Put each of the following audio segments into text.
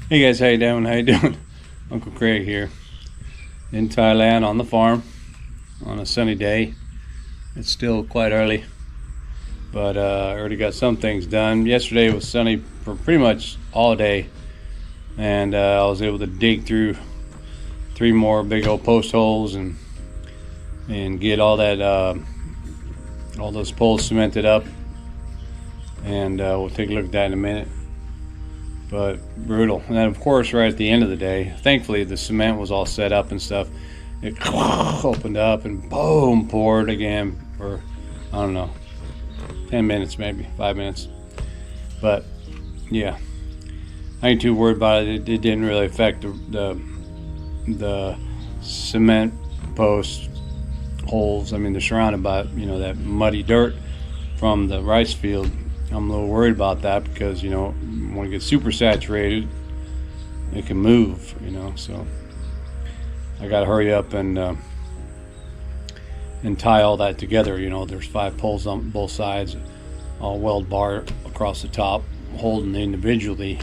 Hey guys, how you doing? How you doing? Uncle Craig here in Thailand on the farm on a sunny day. It's still quite early, but I already got some things done. Yesterday was sunny for pretty much all day, and I was able to dig through 3 more big old post holes and get all that all those poles cemented up, and we'll take a look at that in a minute. But brutal. And then of course right at the end of the day, thankfully the cement was all set up and stuff, it opened up and boom, poured again for I don't know, 10 minutes, maybe 5 minutes. But yeah, I ain't too worried about it. It didn't really affect the cement post holes. I mean, they're surrounded by, you know, that muddy dirt from the rice field. I'm a little worried about that because, you know, when it gets super saturated, it can move, you know. So I got to hurry up and tie all that together. You know, there's 5 poles on both sides, all weld bar across the top, holding individually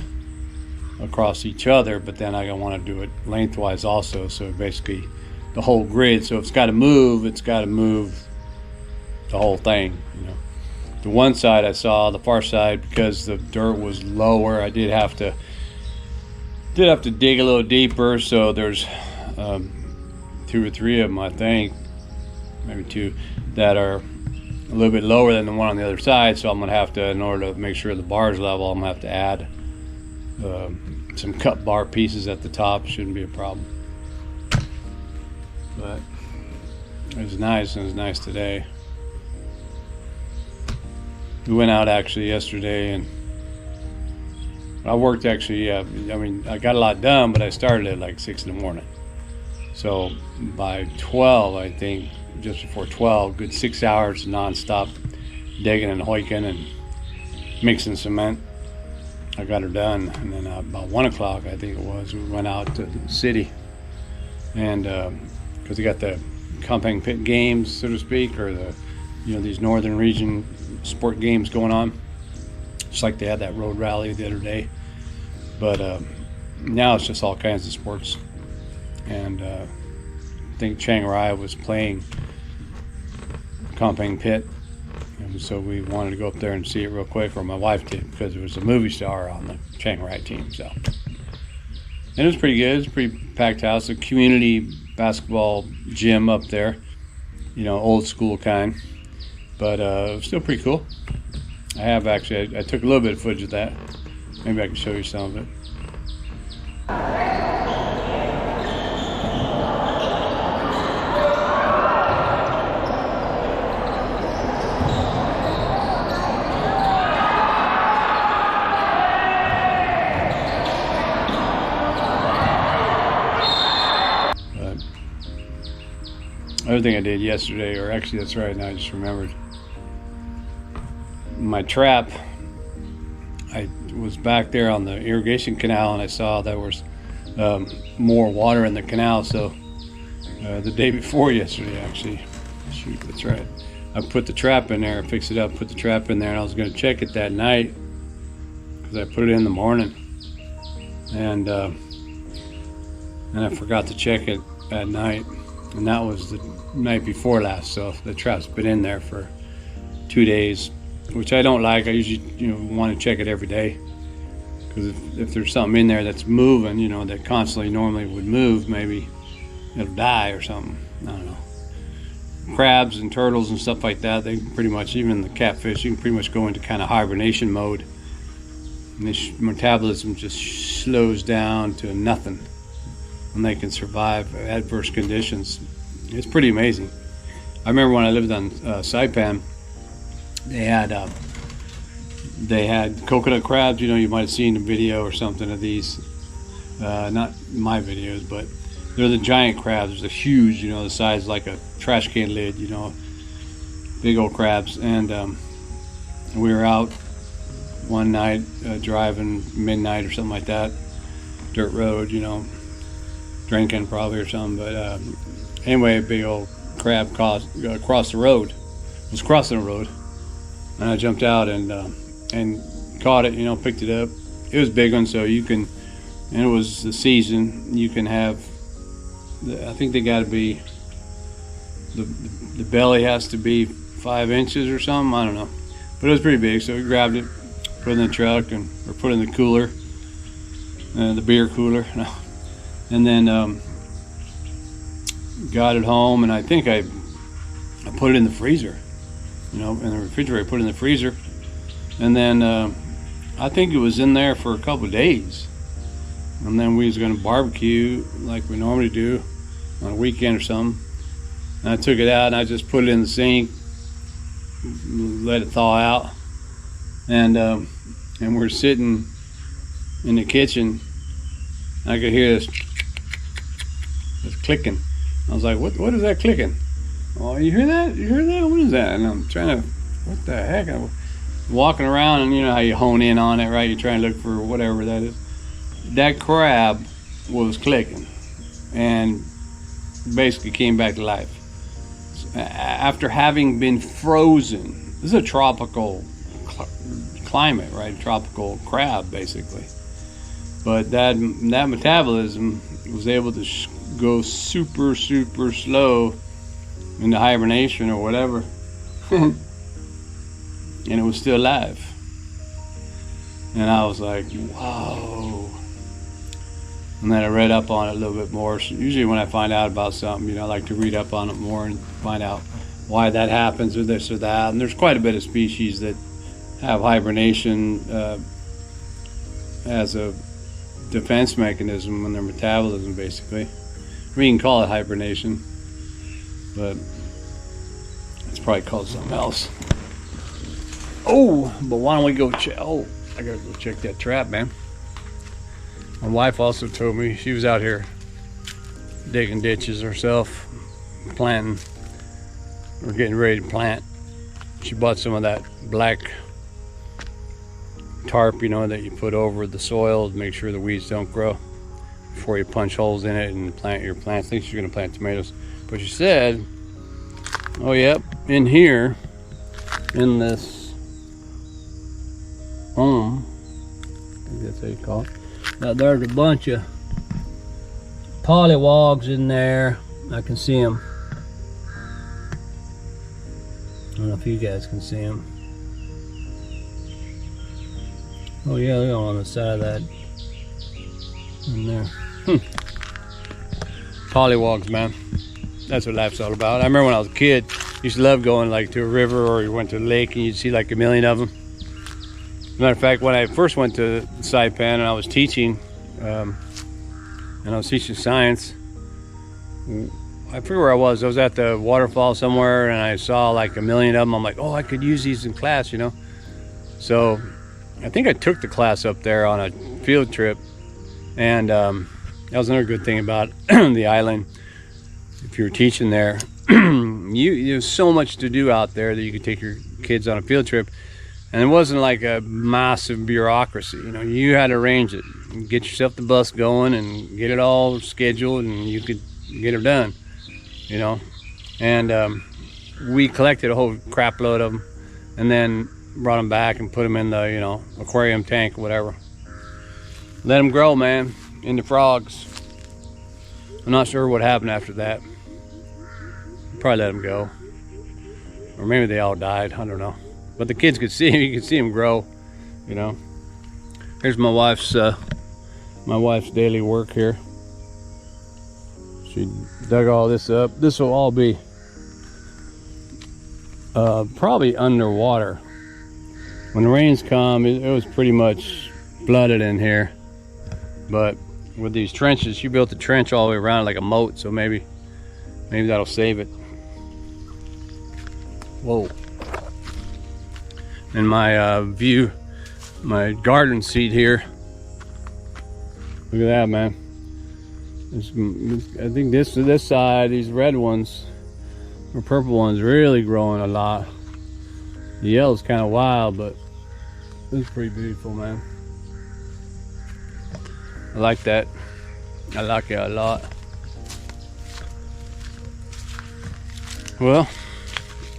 across each other. But then I want to do it lengthwise also. So basically, the whole grid. So if it's got to move, it's got to move the whole thing, you know. The one side I saw, the far side, because the dirt was lower, I did have to dig a little deeper. So there's 2 or 3 of them, I think, maybe 2, that are a little bit lower than the one on the other side. So I'm gonna have to, in order to make sure the bar is level, I'm gonna have to add some cut bar pieces at the top. Shouldn't be a problem. But it was nice, and it was nice today. We went out actually yesterday, and I worked actually, I mean, I got a lot done, but I started at like 6 in the morning. So by 12, I think, just before 12, good 6 hours nonstop digging and hoiking and mixing cement. I got her done, and then about 1 o'clock, I think it was, we went out to the city, and because we got the camping pit games, so to speak, or the, you know, these northern region sport games going on, just like they had that road rally the other day. But now it's just all kinds of sports, and I think Chiang Rai was playing camping pit, and so we wanted to go up there and see it real quick, or my wife did, because there was a movie star on the Chiang Rai team. So, and it was pretty good. It was a pretty packed house, a community basketball gym up there, you know, old school kind. But it was still pretty cool. I have actually, I took a little bit of footage of that. Maybe I can show you some of it. But other thing I did yesterday, or actually that's right, now I just remembered. My trap, I was back there on the irrigation canal, and I saw there was more water in the canal. So the day before yesterday, actually, shoot, that's right, I put the trap in there, fixed it up, put the trap in there, and I was going to check it that night because I put it in the morning, and I forgot to check it at night, and that was the night before last. So the trap's been in there for 2 days, which I don't like. I usually, you know, want to check it every day, because if there's something in there that's moving, you know, that constantly normally would move, maybe it'll die or something. I don't know. Crabs and turtles and stuff like that, they pretty much, even the catfish, you can pretty much go into kind of hibernation mode, and their metabolism just slows down to nothing, and they can survive adverse conditions. It's pretty amazing. I remember when I lived on Saipan, they had coconut crabs. You know, you might have seen a video or something of these, not my videos, but they're the giant crabs. They're huge, you know, the size like a trash can lid, you know, big old crabs. And we were out one night driving midnight or something like that, dirt road, you know, drinking probably or something. But anyway, a big old crab crossed the road. Was crossing the road, and I jumped out and caught it, you know, picked it up. It was a big one, so you can and it was the season. You can have, I think they got to be, the belly has to be 5 inches or something. I don't know, but it was pretty big. So we grabbed it, put it in the truck, or put it in the cooler, the beer cooler, and then got it home. And I think I put it in the freezer, in the refrigerator. Put it in the freezer, and then I think it was in there for a couple of days. And then we was gonna barbecue like we normally do on a weekend or something. And I took it out and I just put it in the sink, let it thaw out, and we're sitting in the kitchen. I could hear this clicking. I was like, what is that clicking? Oh, you hear that? You hear that? What is that? And I'm trying to, what the heck? I'm walking around, and you know how you hone in on it, right? You try and look for whatever that is. That crab was clicking and basically came back to life. After having been frozen, this is a tropical climate, right? Tropical crab, basically. But that metabolism was able to go super slow into hibernation or whatever, and it was still alive. And I was like, wow. And then I read up on it a little bit more. So usually when I find out about something, I like to read up on it more and find out why that happens, or this or that. And there's quite a bit of species that have hibernation as a defense mechanism in their metabolism, basically. We can call it hibernation, but it's probably called something else. Oh, but why don't we go check? Oh, I gotta go check that trap, man. My wife also told me she was out here digging ditches herself, planting, or getting ready to plant. She bought some of that black tarp, that you put over the soil to make sure the weeds don't grow before you punch holes in it and plant your plants. I think she's gonna plant tomatoes. But she said, oh yep, in here, in this home, I think that's how you call it. Now there's a bunch of pollywogs in there. I can see them. I don't know if you guys can see them. Oh yeah, they're on the side of that in there. Pollywogs, man. That's what life's all about. I remember when I was a kid, I used to love going like to a river, or you went to a lake and you'd see like a million of them. Matter of fact, when I first went to Saipan and I was teaching, science, I forget where I was. I was at the waterfall somewhere and I saw like a million of them. I'm like, oh, I could use these in class, So I think I took the class up there on a field trip, and that was another good thing about the island. If you were teaching there, there's so much to do out there that you could take your kids on a field trip. And it wasn't like a massive bureaucracy. You had to arrange it, get yourself the bus going and get it all scheduled, and you could get it done, And we collected a whole crap load of them and then brought them back and put them in the, aquarium tank or whatever. Let them grow, man, into frogs. I'm not sure what happened after that. Probably let them go. Or maybe they all died, I don't know. But the kids could see him. You could see him grow, Here's my wife's daily work here. She dug all this up. This will all be probably underwater. When the rains come, it was pretty much flooded in here. But with these trenches, she built the trench all the way around like a moat, so maybe that'll save it. Whoa. And my my garden seat here. Look at that, man. I think this side, these red ones or purple ones, really growing a lot. The yellow's kind of wild, but it's pretty beautiful, man. I like that. I like it a lot. Well,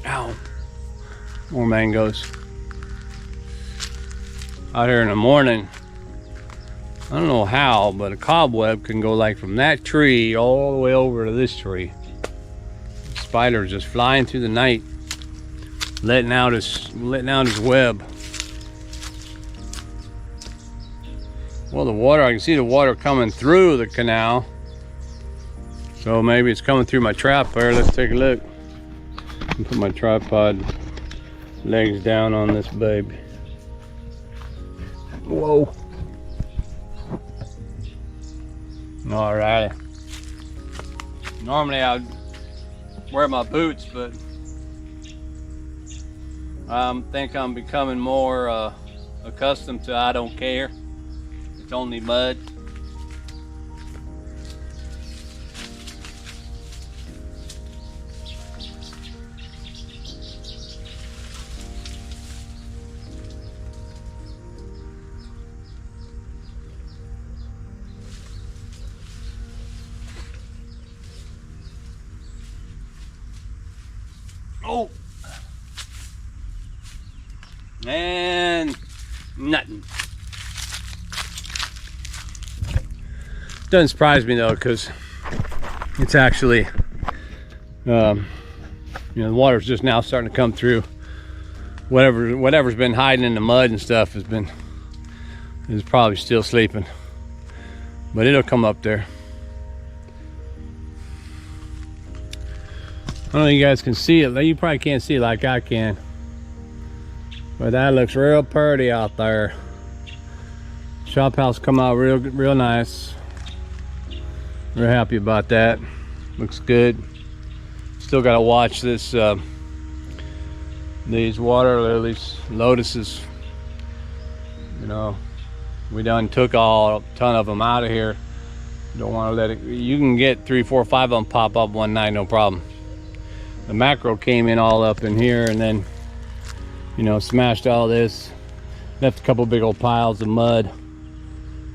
ow, more mangoes. Out here in the morning, I don't know how, but a cobweb can go like from that tree all the way over to this tree. Spider's just flying through the night, letting out his web. Well, the water, I can see the water coming through the canal. So maybe it's coming through my trap there. Let's take a look. Put my tripod legs down on this baby. Whoa. Alrighty. Normally I would wear my boots, but I think I'm becoming more accustomed to I don't care. It's only mud. Oh, and nothing. Doesn't surprise me though, because it's actually, the water's just now starting to come through. Whatever's been hiding in the mud and stuff is probably still sleeping, but it'll come up there. I don't know if you guys can see it. You probably can't see it like I can. But that looks real pretty out there. Shop house come out real nice. Real happy about that. Looks good. Still gotta watch this these water lilies, lotuses. We done took a ton of them out of here. Don't want to let it. You can get 3, 4, 5 of them pop up one night, no problem. The mackerel came in all up in here and then, smashed all this. Left a couple big old piles of mud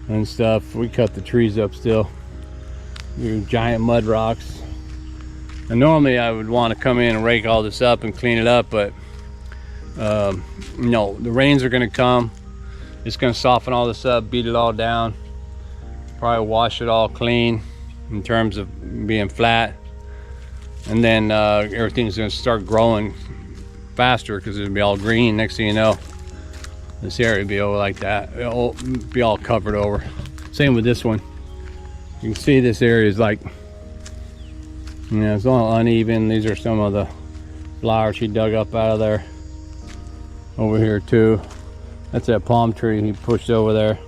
and stuff. We cut the trees up still. These giant mud rocks. And normally I would want to come in and rake all this up and clean it up, but no, the rains are going to come. It's going to soften all this up, beat it all down. Probably wash it all clean in terms of being flat. And then everything's going to start growing faster because it'll be all green. Next thing you know, this area will be over like that. It'll be all covered over. Same with this one. You can see this area is like, it's all uneven. These are some of the flowers he dug up out of there. Over here too. That's that palm tree he pushed over there.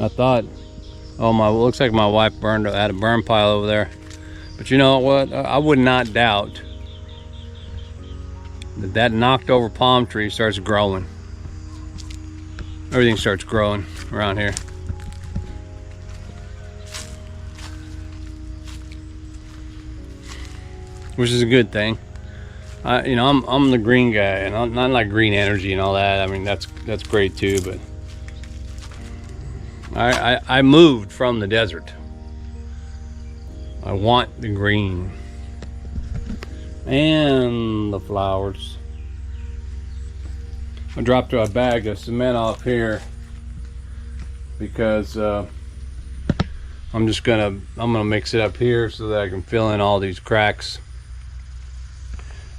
I thought, looks like my wife had a burn pile over there. But you know what? I would not doubt that knocked over palm tree starts growing. Everything starts growing around here. Which is a good thing. I'm the green guy, and I'm not like green energy and all that. I mean, that's great too, but I moved from the desert. I want the green and the flowers. I dropped a bag of cement off here because I'm gonna mix it up here so that I can fill in all these cracks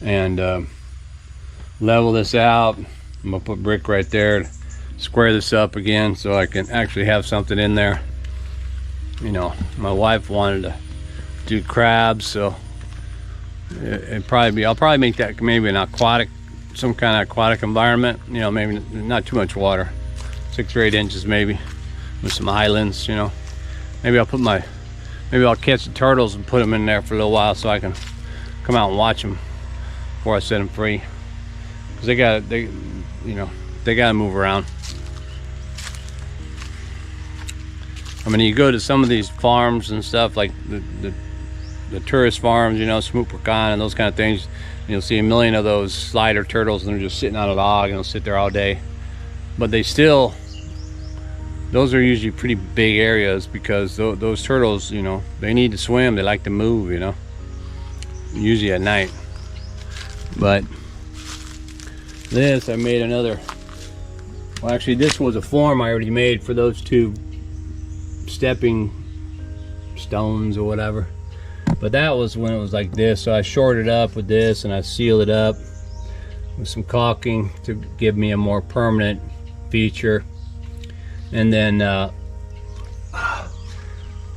and level this out. I'm gonna put brick right there to square this up again so I can actually have something in there. My wife wanted to do crabs, so I'll probably make that maybe an aquatic, some kind of aquatic environment. Maybe not too much water, 6 or 8 inches maybe, with some islands. Maybe I'll catch the turtles and put them in there for a little while so I can come out and watch them before I set them free, because they gotta move around. I mean, you go to some of these farms and stuff, like the tourist farms, Smoot Pecan and those kind of things, and you'll see a million of those slider turtles, and they're just sitting on a log and they'll sit there all day. But those are usually pretty big areas, because those turtles, they need to swim, they like to move, usually at night. But this, I made another Well, actually, this was a form I already made for those two stepping stones or whatever. But that was when it was like this. So I shorted up with this and I sealed it up with some caulking to give me a more permanent feature. And then I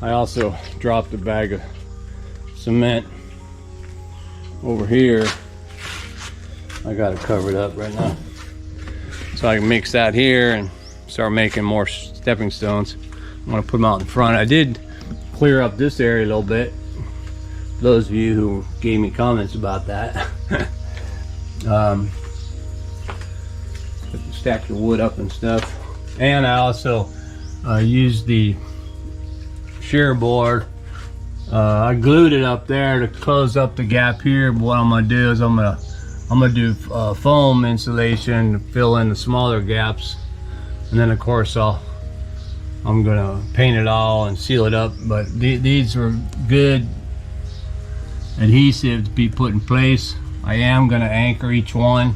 also dropped a bag of cement over here. I got it covered up right now, so I can mix that here and start making more stepping stones. I'm gonna put them out in front. I did clear up this area a little bit. Those of you who gave me comments about that. Stack the wood up and stuff. And I also used the shear board. I glued it up there to close up the gap here. But what I'm gonna do is I'm gonna do foam insulation to fill in the smaller gaps, and then of course I'm gonna paint it all and seal it up. But these are good adhesive to be put in place. I am gonna anchor each one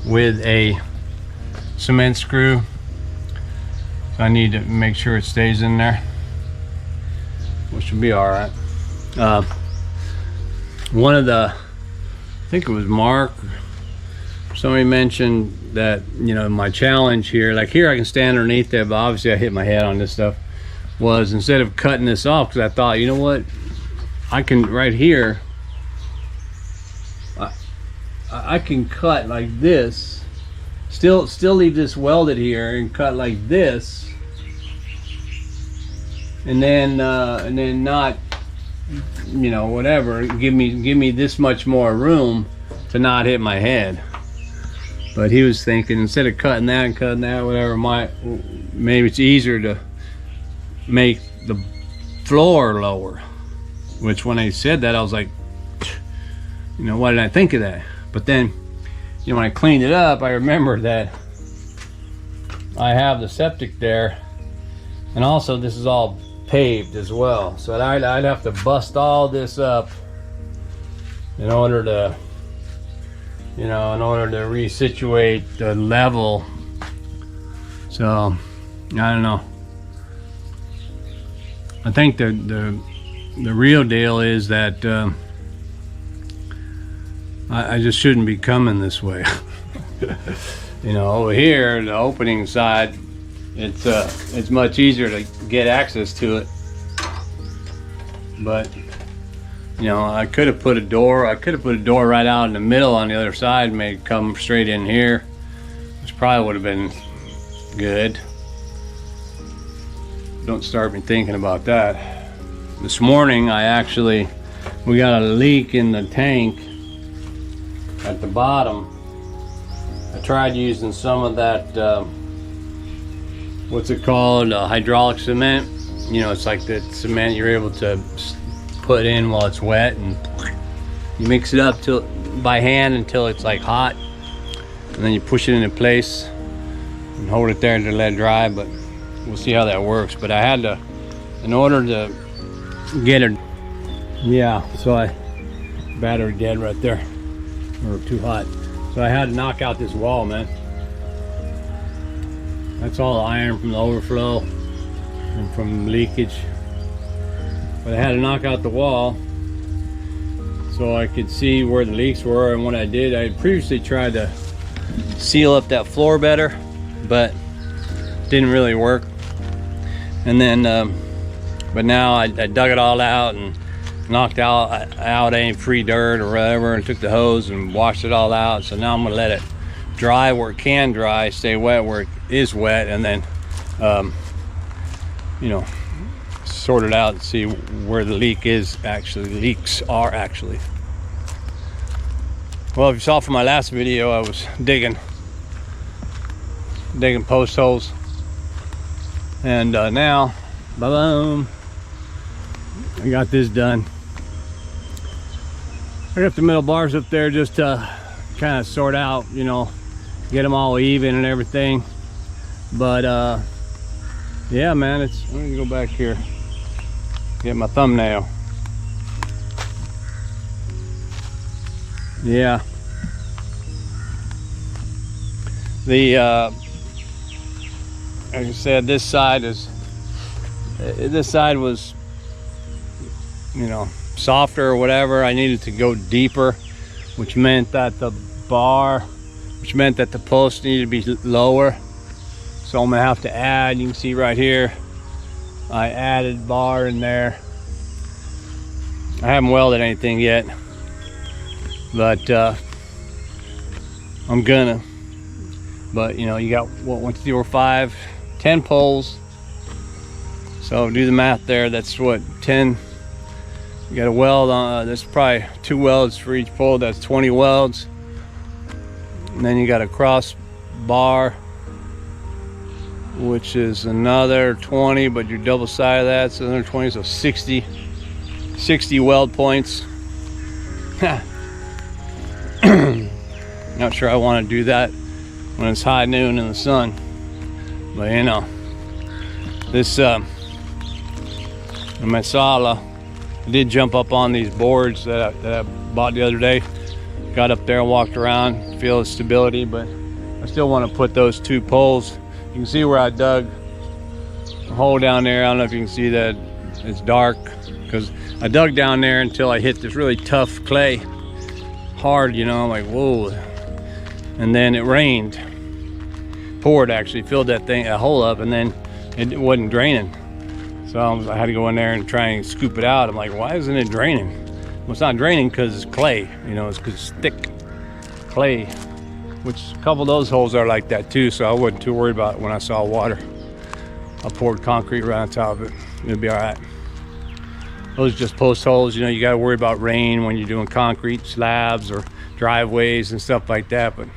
with a cement screw. So I need to make sure it stays in there, which should be all right. One of the, I think it was Mark, somebody mentioned that, you know, my challenge here, like here I can stand underneath there, but obviously I hit my head on this stuff, was instead of cutting this off, because I thought, you know what, I can right here, I can cut like this, still leave this welded here and cut like this, and then not, you know, whatever, give me this much more room to not hit my head. But he was thinking instead of cutting that and cutting that, whatever, maybe it's easier to make the floor lower. Which when they said that, I was like, you know, why did I think of that? But then, you know, when I cleaned it up, I remembered that I have the septic there, and also this is all paved as well. So I'd have to bust all this up in order to, you know, in order to resituate the level. So I don't know. I think the real deal is that I just shouldn't be coming this way. You know, over here, the opening side, it's much easier to get access to it. But you know, I could have put a door. I could have put a door right out in the middle on the other side, made it come straight in here, which probably would have been good. Don't start me thinking about that. This morning, we got a leak in the tank at the bottom. I tried using some of that, what's it called, hydraulic cement. You know, it's like the cement you're able to put in while it's wet, and you mix it up by hand until it's like hot, and then you push it into place and hold it there to let it dry. But we'll see how that works. But I had to, in order to get it, yeah, so battery dead right there, or too hot. So I had to knock out this wall, man. That's all iron from the overflow and from leakage. But I had to knock out the wall so I could see where the leaks were. And what I did, I had previously tried to seal up that floor better, but didn't really work. And then, but now I dug it all out and knocked out any free dirt or whatever, and took the hose and washed it all out. So now I'm gonna let it dry where it can dry, stay wet where it is wet, and then you know, sort it out and see where the leaks are actually. Well, if you saw from my last video, I was digging post holes, and now, boom, I got this done. I got the middle bars up there just to kind of sort out, you know, get them all even and everything. But yeah, man, let me go back here, get my thumbnail. Yeah, like I said, this side was, you know, softer or whatever. I needed to go deeper, which meant that the post needed to be lower. So I'm gonna have to add, you can see right here, I added bar in there. I haven't welded anything yet, but I'm gonna. But you know, you got what, 1, 2, 3, 4, 5, 10 poles. So do the math there. That's what, 10. You got a weld on. There's probably 2 welds for each pole. That's 20 welds. And then you got a cross bar, which is another 20, but you're double sided that, so another 20, so 60 weld points. Not sure I want to do that when it's high noon in the sun, but you know, this Masala, I did jump up on these boards that I bought the other day. Got up there and walked around, feel the stability, but I still want to put those 2 poles. You can see where I dug a hole down there. I don't know if you can see that. It's dark because I dug down there until I hit this really tough clay, hard, you know, like whoa. And then it rained, poured actually, filled that hole up, and then it wasn't draining. So I had to go in there and try and scoop it out. I'm like, why isn't it draining? Well, it's not draining because it's clay, you know, it's because it's thick clay, which a couple of those holes are like that too, so I wasn't too worried about it when I saw water. I poured concrete right on top of it. It'll be all right. Those are just post holes. You know, you got to worry about rain when you're doing concrete slabs or driveways and stuff like that, but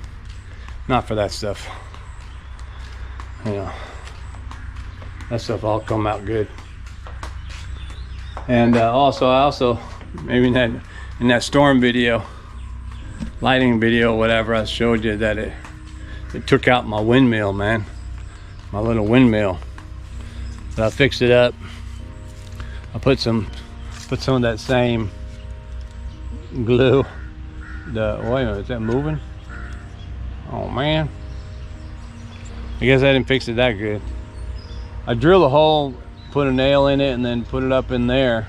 not for that stuff. You know, that stuff all come out good. And I also maybe in that storm video, lighting video, whatever, I showed you that it took out my windmill, man, my little windmill. So I fixed it up. I put some of that same glue. Wait a minute, is that moving? Oh man, I guess I didn't fix it that good. I drilled a hole, put a nail in it, and then put it up in there,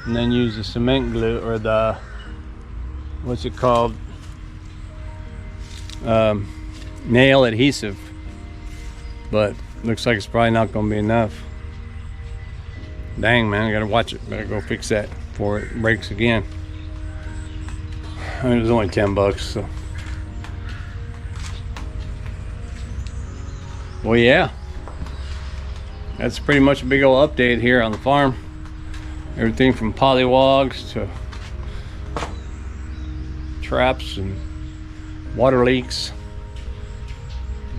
and then use the cement glue, or the, what's it called, nail adhesive, but looks like it's probably not going to be enough. Dang, man, I gotta watch it. Better go fix that before it breaks again. I mean, it was only 10 bucks, so. Well, yeah, that's pretty much a big old update here on the farm. Everything from pollywogs to traps and water leaks,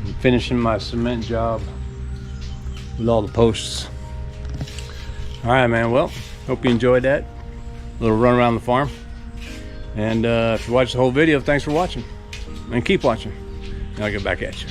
and finishing my cement job with all the posts. All right, man, well, hope you enjoyed that little run around the farm. And if you watched the whole video, thanks for watching, and keep watching, and I'll get back at you.